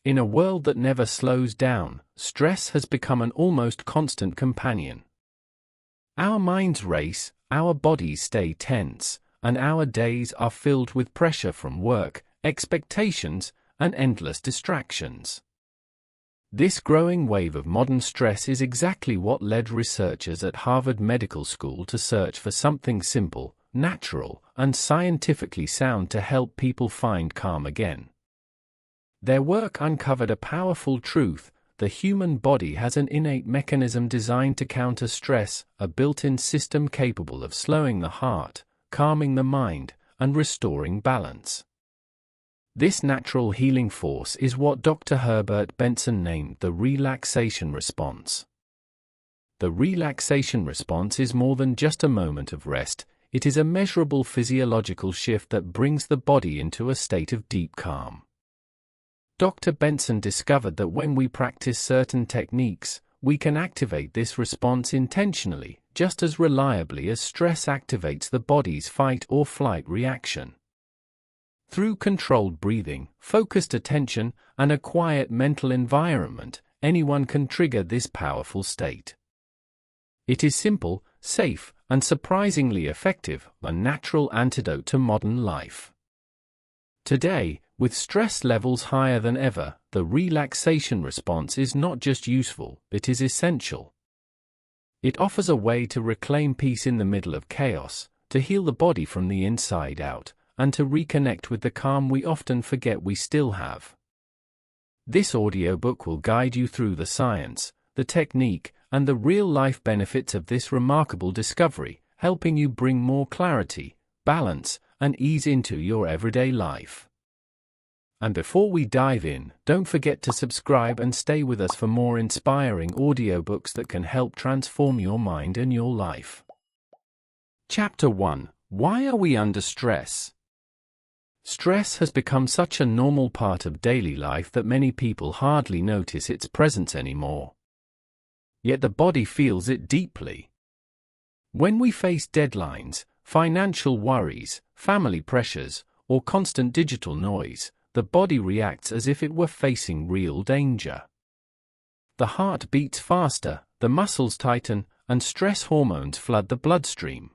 In a world that never slows down, stress has become an almost constant companion. Our minds race, our bodies stay tense, and our days are filled with pressure from work, expectations, and endless distractions. This growing wave of modern stress is exactly what led researchers at Harvard Medical School to search for something simple, natural, and scientifically sound to help people find calm again. Their work uncovered a powerful truth: the human body has an innate mechanism designed to counter stress, a built-in system capable of slowing the heart, calming the mind, and restoring balance. This natural healing force is what Dr. Herbert Benson named the relaxation response. The relaxation response is more than just a moment of rest, it is a measurable physiological shift that brings the body into a state of deep calm. Dr. Benson discovered that when we practice certain techniques, we can activate this response intentionally, just as reliably as stress activates the body's fight or flight reaction. Through controlled breathing, focused attention, and a quiet mental environment, anyone can trigger this powerful state. It is simple, safe, and surprisingly effective, a natural antidote to modern life. Today, with stress levels higher than ever, the relaxation response is not just useful, it is essential. It offers a way to reclaim peace in the middle of chaos, to heal the body from the inside out, and to reconnect with the calm we often forget we still have. This audiobook will guide you through the science, the technique, and the real-life benefits of this remarkable discovery, helping you bring more clarity, balance, and ease into your everyday life. And before we dive in, don't forget to subscribe and stay with us for more inspiring audiobooks that can help transform your mind and your life. Chapter 1: Why are we under stress? Stress has become such a normal part of daily life that many people hardly notice its presence anymore. Yet the body feels it deeply. When we face deadlines, financial worries, family pressures, or constant digital noise, the body reacts as if it were facing real danger. The heart beats faster, the muscles tighten, and stress hormones flood the bloodstream.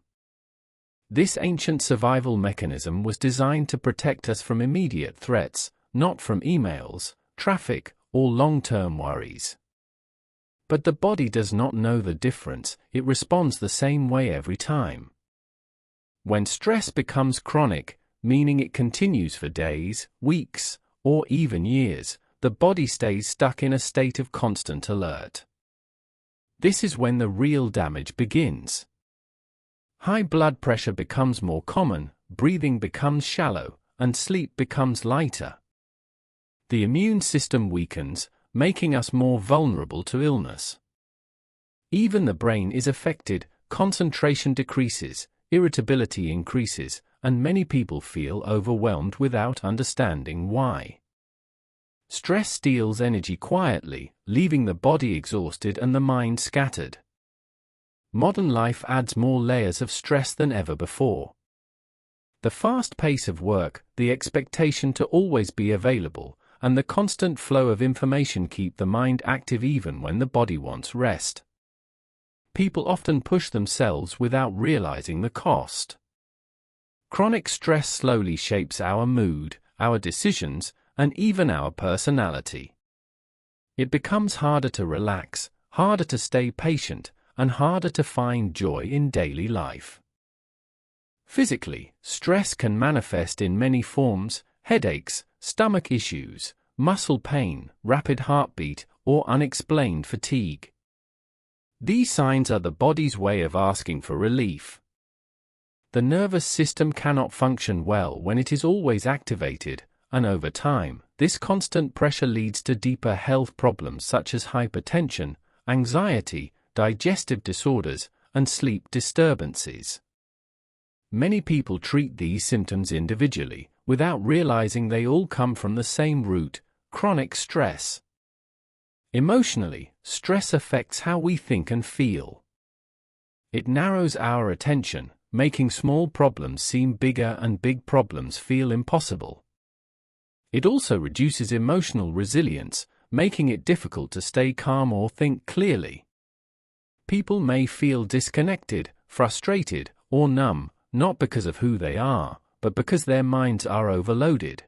This ancient survival mechanism was designed to protect us from immediate threats, not from emails, traffic, or long-term worries. But the body does not know the difference, it responds the same way every time. When stress becomes chronic, meaning it continues for days, weeks, or even years, the body stays stuck in a state of constant alert. This is when the real damage begins. High blood pressure becomes more common, breathing becomes shallow, and sleep becomes lighter. The immune system weakens, making us more vulnerable to illness. Even the brain is affected, concentration decreases, irritability increases, and many people feel overwhelmed without understanding why. Stress steals energy quietly, leaving the body exhausted and the mind scattered. Modern life adds more layers of stress than ever before. The fast pace of work, the expectation to always be available, and the constant flow of information keep the mind active even when the body wants rest. People often push themselves without realizing the cost. Chronic stress slowly shapes our mood, our decisions, and even our personality. It becomes harder to relax, harder to stay patient, and harder to find joy in daily life. Physically, stress can manifest in many forms: headaches, stomach issues, muscle pain, rapid heartbeat, or unexplained fatigue. These signs are the body's way of asking for relief. The nervous system cannot function well when it is always activated, and over time, this constant pressure leads to deeper health problems such as hypertension, anxiety, digestive disorders, and sleep disturbances. Many people treat these symptoms individually, without realizing they all come from the same root: chronic stress. Emotionally, stress affects how we think and feel. It narrows our attention, making small problems seem bigger and big problems feel impossible. It also reduces emotional resilience, making it difficult to stay calm or think clearly. People may feel disconnected, frustrated, or numb, not because of who they are, but because their minds are overloaded.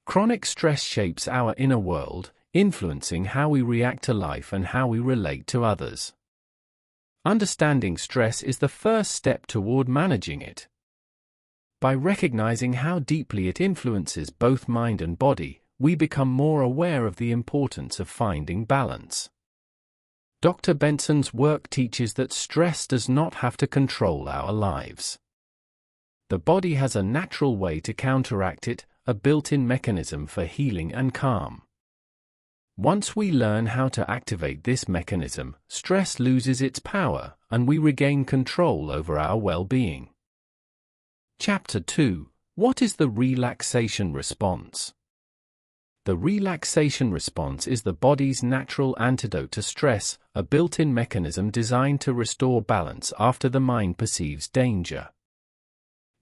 Chronic stress shapes our inner world, influencing how we react to life and how we relate to others. Understanding stress is the first step toward managing it. By recognizing how deeply it influences both mind and body, we become more aware of the importance of finding balance. Dr. Benson's work teaches that stress does not have to control our lives. The body has a natural way to counteract it, a built-in mechanism for healing and calm. Once we learn how to activate this mechanism, stress loses its power, and we regain control over our well-being. Chapter 2: What is the relaxation response? The relaxation response is the body's natural antidote to stress, a built-in mechanism designed to restore balance after the mind perceives danger.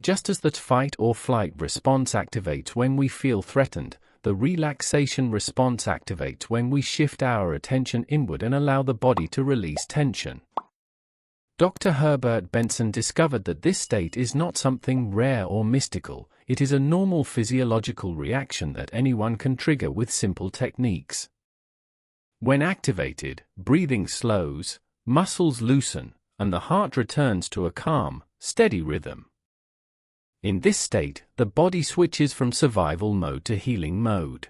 Just as the fight or flight response activates when we feel threatened, the relaxation response activates when we shift our attention inward and allow the body to release tension. Dr. Herbert Benson discovered that this state is not something rare or mystical, it is a normal physiological reaction that anyone can trigger with simple techniques. When activated, breathing slows, muscles loosen, and the heart returns to a calm, steady rhythm. In this state, the body switches from survival mode to healing mode.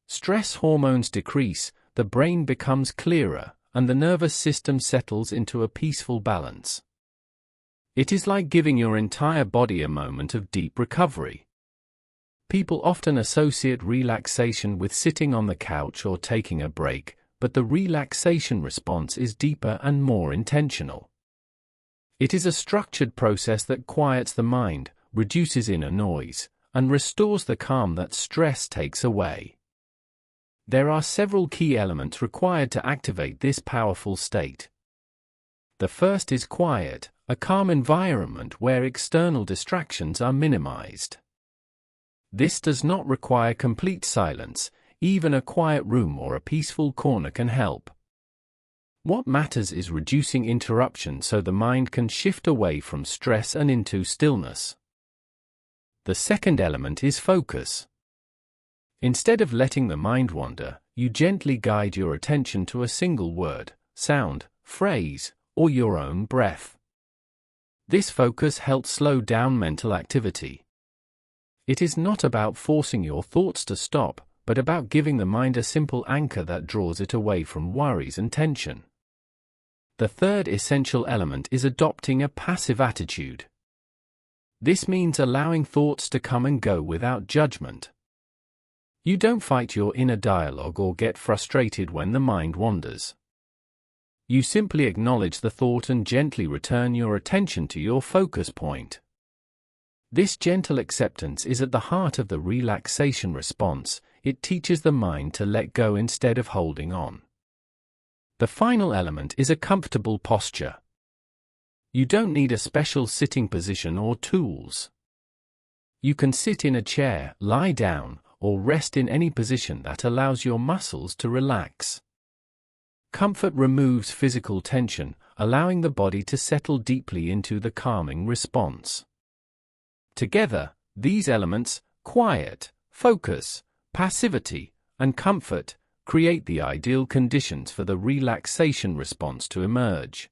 Stress hormones decrease, the brain becomes clearer, and the nervous system settles into a peaceful balance. It is like giving your entire body a moment of deep recovery. People often associate relaxation with sitting on the couch or taking a break, but the relaxation response is deeper and more intentional. It is a structured process that quiets the mind, reduces inner noise, and restores the calm that stress takes away. There are several key elements required to activate this powerful state. The first is quiet, a calm environment where external distractions are minimized. This does not require complete silence, even a quiet room or a peaceful corner can help. What matters is reducing interruption so the mind can shift away from stress and into stillness. The second element is focus. Instead of letting the mind wander, you gently guide your attention to a single word, sound, phrase, or your own breath. This focus helps slow down mental activity. It is not about forcing your thoughts to stop, but about giving the mind a simple anchor that draws it away from worries and tension. The third essential element is adopting a passive attitude. This means allowing thoughts to come and go without judgment. You don't fight your inner dialogue or get frustrated when the mind wanders. You simply acknowledge the thought and gently return your attention to your focus point. This gentle acceptance is at the heart of the relaxation response. It teaches the mind to let go instead of holding on. The final element is a comfortable posture. You don't need a special sitting position or tools. You can sit in a chair, lie down, or rest in any position that allows your muscles to relax. Comfort removes physical tension, allowing the body to settle deeply into the calming response. Together, these elements, quiet, focus, passivity, and comfort, create the ideal conditions for the relaxation response to emerge.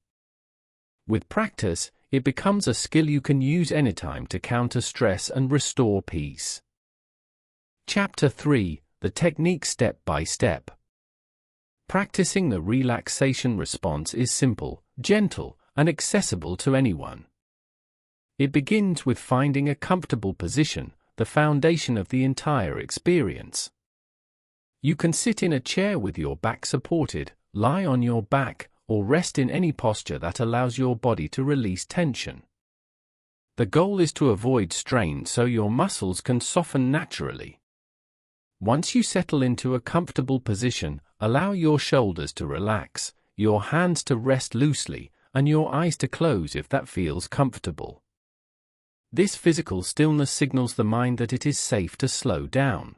With practice, it becomes a skill you can use anytime to counter stress and restore peace. Chapter 3: The Technique Step by Step. Practicing the relaxation response is simple, gentle, and accessible to anyone. It begins with finding a comfortable position, the foundation of the entire experience. You can sit in a chair with your back supported, lie on your back, or rest in any posture that allows your body to release tension. The goal is to avoid strain so your muscles can soften naturally. Once you settle into a comfortable position, allow your shoulders to relax, your hands to rest loosely, and your eyes to close if that feels comfortable. This physical stillness signals the mind that it is safe to slow down.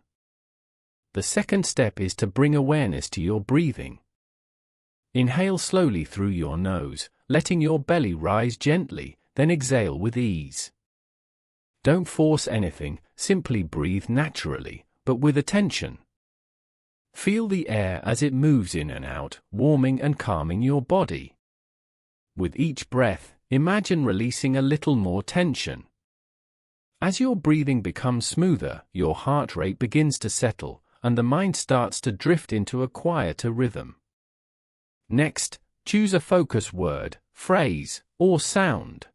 The second step is to bring awareness to your breathing. Inhale slowly through your nose, letting your belly rise gently, then exhale with ease. Don't force anything, simply breathe naturally, but with attention. Feel the air as it moves in and out, warming and calming your body. With each breath, imagine releasing a little more tension. As your breathing becomes smoother, your heart rate begins to settle, and the mind starts to drift into a quieter rhythm. Next, choose a focus word, phrase, or sound.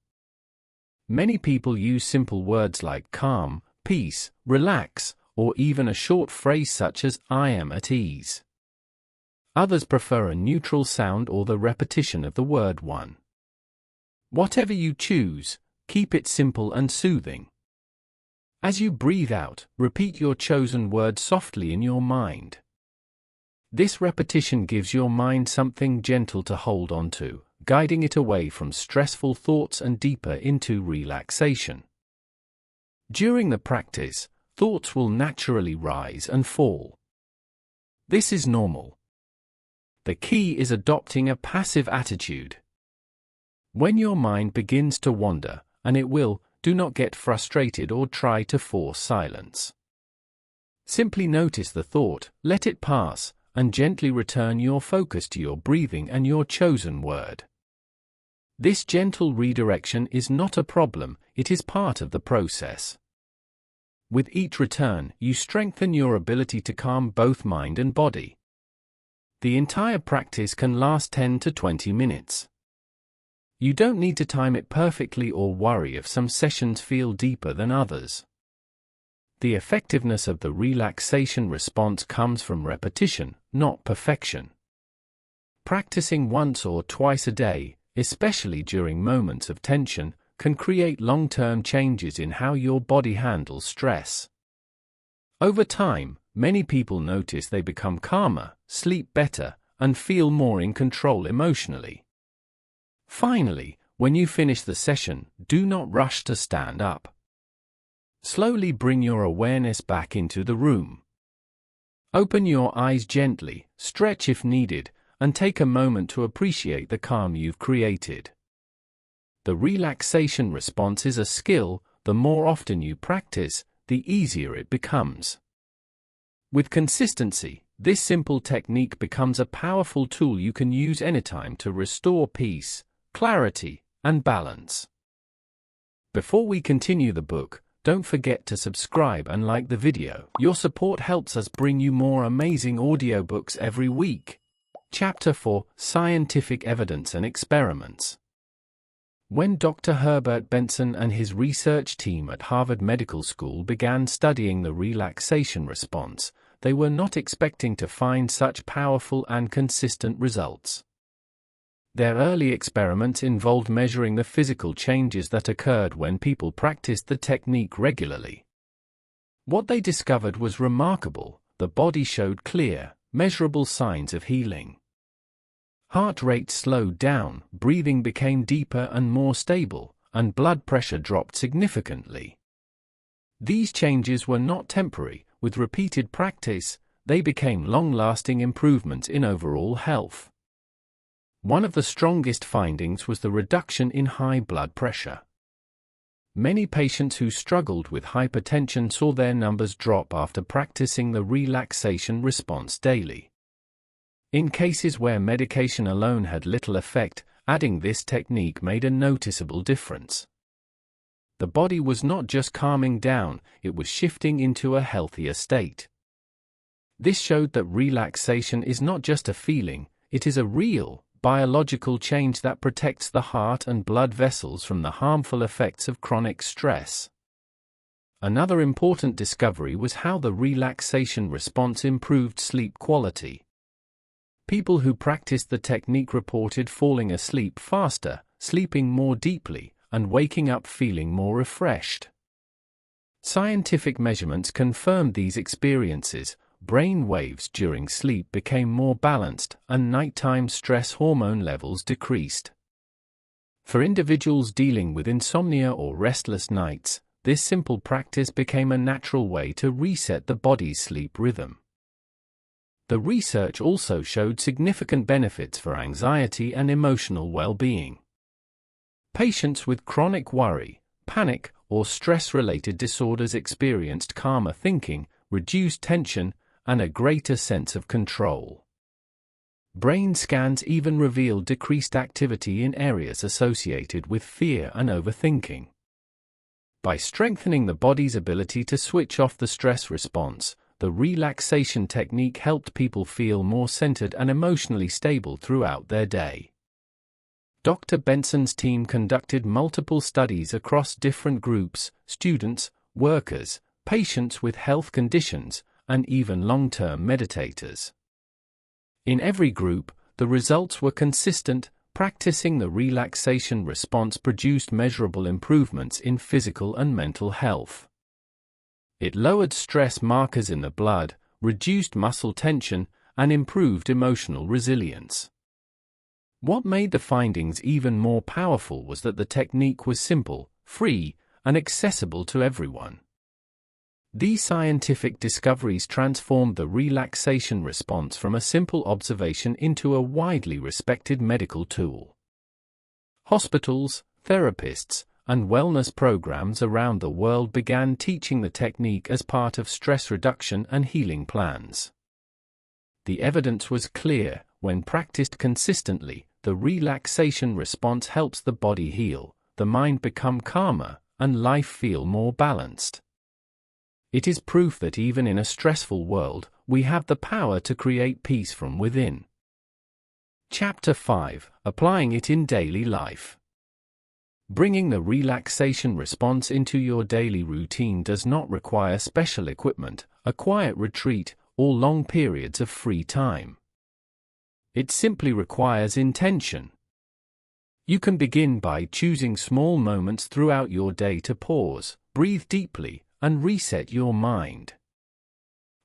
Many people use simple words like calm, peace, relax, or even a short phrase such as "I am at ease." Others prefer a neutral sound or the repetition of the word one. Whatever you choose, keep it simple and soothing. As you breathe out, repeat your chosen word softly in your mind. This repetition gives your mind something gentle to hold on to, guiding it away from stressful thoughts and deeper into relaxation. During the practice, thoughts will naturally rise and fall. This is normal. The key is adopting a passive attitude. When your mind begins to wander, and it will, do not get frustrated or try to force silence. Simply notice the thought, let it pass, and gently return your focus to your breathing and your chosen word. This gentle redirection is not a problem, it is part of the process. With each return, you strengthen your ability to calm both mind and body. The entire practice can last 10 to 20 minutes. You don't need to time it perfectly or worry if some sessions feel deeper than others. The effectiveness of the relaxation response comes from repetition, not perfection. Practicing once or twice a day, especially during moments of tension, can create long-term changes in how your body handles stress. Over time, many people notice they become calmer, sleep better, and feel more in control emotionally. Finally, when you finish the session, do not rush to stand up. Slowly bring your awareness back into the room. Open your eyes gently, stretch if needed, and take a moment to appreciate the calm you've created. The relaxation response is a skill. The more often you practice, the easier it becomes. With consistency, this simple technique becomes a powerful tool you can use anytime to restore peace, clarity, and balance. Before we continue the book, don't forget to subscribe and like the video. Your support helps us bring you more amazing audiobooks every week. Chapter 4: Scientific Evidence and Experiments. When Dr. Herbert Benson and his research team at Harvard Medical School began studying the relaxation response, they were not expecting to find such powerful and consistent results. Their early experiments involved measuring the physical changes that occurred when people practiced the technique regularly. What they discovered was remarkable. The body showed clear, measurable signs of healing. Heart rate slowed down, breathing became deeper and more stable, and blood pressure dropped significantly. These changes were not temporary. With repeated practice, they became long-lasting improvements in overall health. One of the strongest findings was the reduction in high blood pressure. Many patients who struggled with hypertension saw their numbers drop after practicing the relaxation response daily. In cases where medication alone had little effect, adding this technique made a noticeable difference. The body was not just calming down, it was shifting into a healthier state. This showed that relaxation is not just a feeling, it is a real, biological change that protects the heart and blood vessels from the harmful effects of chronic stress. Another important discovery was how the relaxation response improved sleep quality. People who practiced the technique reported falling asleep faster, sleeping more deeply, and waking up feeling more refreshed. Scientific measurements confirmed these experiences. Brain waves during sleep became more balanced, and nighttime stress hormone levels decreased. For individuals dealing with insomnia or restless nights, this simple practice became a natural way to reset the body's sleep rhythm. The research also showed significant benefits for anxiety and emotional well-being. Patients with chronic worry, panic, or stress-related disorders experienced calmer thinking, reduced tension, and a greater sense of control. Brain scans even revealed decreased activity in areas associated with fear and overthinking. By strengthening the body's ability to switch off the stress response, the relaxation technique helped people feel more centered and emotionally stable throughout their day. Dr. Benson's team conducted multiple studies across different groups: students, workers, patients with health conditions, and even long-term meditators. In every group, the results were consistent. Practicing the relaxation response produced measurable improvements in physical and mental health. It lowered stress markers in the blood, reduced muscle tension, and improved emotional resilience. What made the findings even more powerful was that the technique was simple, free, and accessible to everyone. These scientific discoveries transformed the relaxation response from a simple observation into a widely respected medical tool. Hospitals, therapists, and wellness programs around the world began teaching the technique as part of stress reduction and healing plans. The evidence was clear: when practiced consistently, the relaxation response helps the body heal, the mind become calmer, and life feel more balanced. It is proof that even in a stressful world, we have the power to create peace from within. Chapter 5: Applying it in daily life. Bringing the relaxation response into your daily routine does not require special equipment, a quiet retreat, or long periods of free time. It simply requires intention. You can begin by choosing small moments throughout your day to pause, breathe deeply, and reset your mind.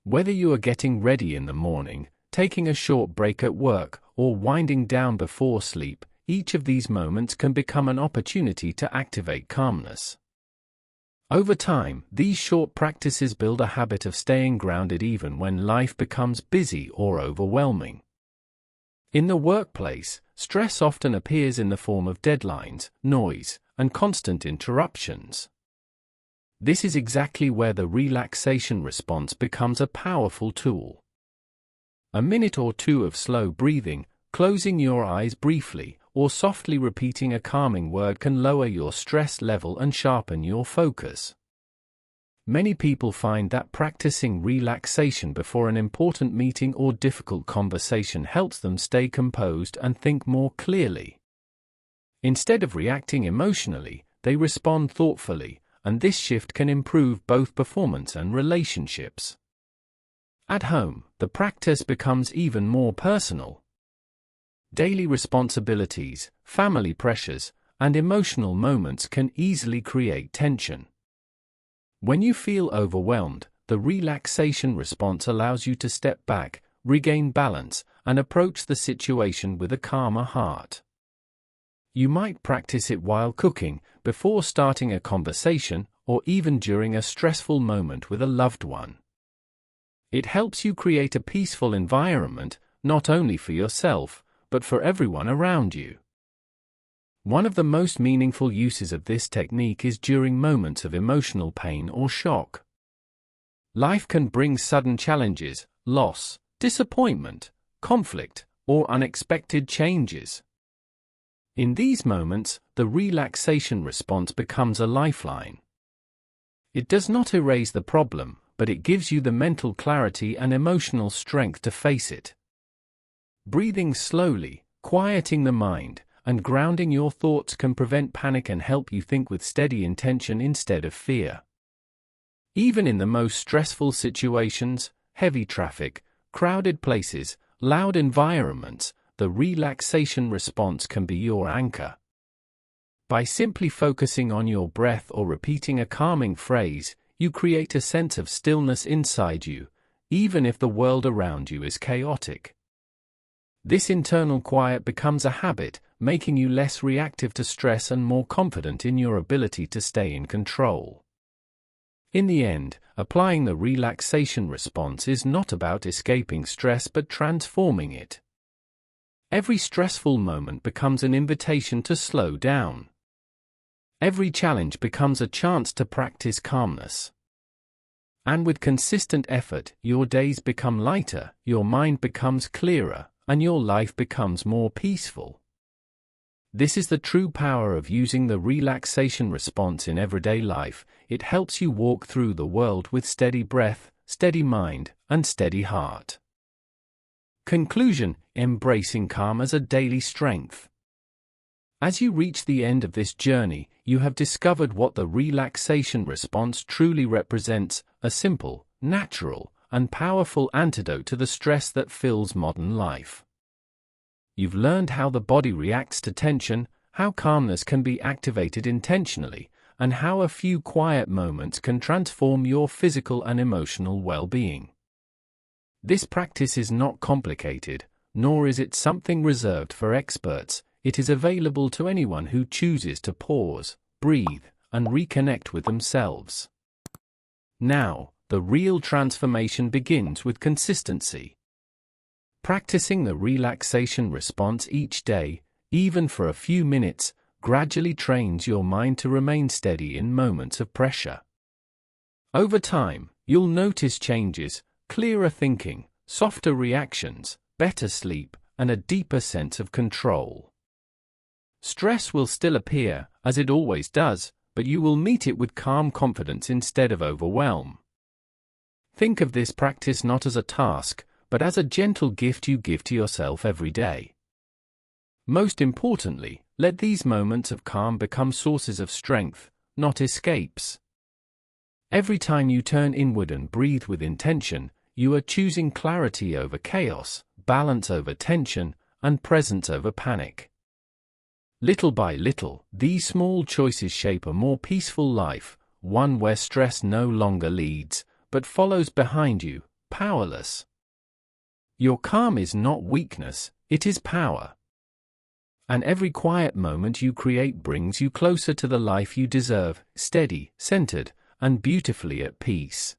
Whether you are getting ready in the morning, taking a short break at work, or winding down before sleep, each of these moments can become an opportunity to activate calmness. Over time, these short practices build a habit of staying grounded even when life becomes busy or overwhelming. In the workplace, stress often appears in the form of deadlines, noise, and constant interruptions. This is exactly where the relaxation response becomes a powerful tool. A minute or two of slow breathing, closing your eyes briefly, or softly repeating a calming word can lower your stress level and sharpen your focus. Many people find that practicing relaxation before an important meeting or difficult conversation helps them stay composed and think more clearly. Instead of reacting emotionally, they respond thoughtfully, and this shift can improve both performance and relationships. At home, the practice becomes even more personal. Daily responsibilities, family pressures, and emotional moments can easily create tension. When you feel overwhelmed, the relaxation response allows you to step back, regain balance, and approach the situation with a calmer heart. You might practice it while cooking, before starting a conversation, or even during a stressful moment with a loved one. It helps you create a peaceful environment, not only for yourself, but for everyone around you. One of the most meaningful uses of this technique is during moments of emotional pain or shock. Life can bring sudden challenges, loss, disappointment, conflict, or unexpected changes. In these moments, the relaxation response becomes a lifeline. It does not erase the problem, but it gives you the mental clarity and emotional strength to face it. Breathing slowly, quieting the mind, and grounding your thoughts can prevent panic and help you think with steady intention instead of fear. Even in the most stressful situations, heavy traffic, crowded places, loud environments, the relaxation response can be your anchor. By simply focusing on your breath or repeating a calming phrase, you create a sense of stillness inside you, even if the world around you is chaotic. This internal quiet becomes a habit, making you less reactive to stress and more confident in your ability to stay in control. In the end, applying the relaxation response is not about escaping stress but transforming it. Every stressful moment becomes an invitation to slow down. Every challenge becomes a chance to practice calmness. And with consistent effort, your days become lighter, your mind becomes clearer, and your life becomes more peaceful. This is the true power of using the relaxation response in everyday life. It helps you walk through the world with steady breath, steady mind, and steady heart. Conclusion: embracing calm as a daily strength. As you reach the end of this journey, you have discovered what the relaxation response truly represents: a simple, natural, and powerful antidote to the stress that fills modern life. You've learned how the body reacts to tension, how calmness can be activated intentionally, and how a few quiet moments can transform your physical and emotional well-being. This practice is not complicated, nor is it something reserved for experts. It is available to anyone who chooses to pause, breathe, and reconnect with themselves. Now, the real transformation begins with consistency. Practicing the relaxation response each day, even for a few minutes, gradually trains your mind to remain steady in moments of pressure. Over time, you'll notice changes: clearer thinking, softer reactions, better sleep, and a deeper sense of control. Stress will still appear, as it always does, but you will meet it with calm confidence instead of overwhelm. Think of this practice not as a task, but as a gentle gift you give to yourself every day. Most importantly, let these moments of calm become sources of strength, not escapes. Every time you turn inward and breathe with intention, you are choosing clarity over chaos, balance over tension, and presence over panic. Little by little, these small choices shape a more peaceful life, one where stress no longer leads, but follows behind you, powerless. Your calm is not weakness, it is power. And every quiet moment you create brings you closer to the life you deserve, steady, centered, and beautifully at peace.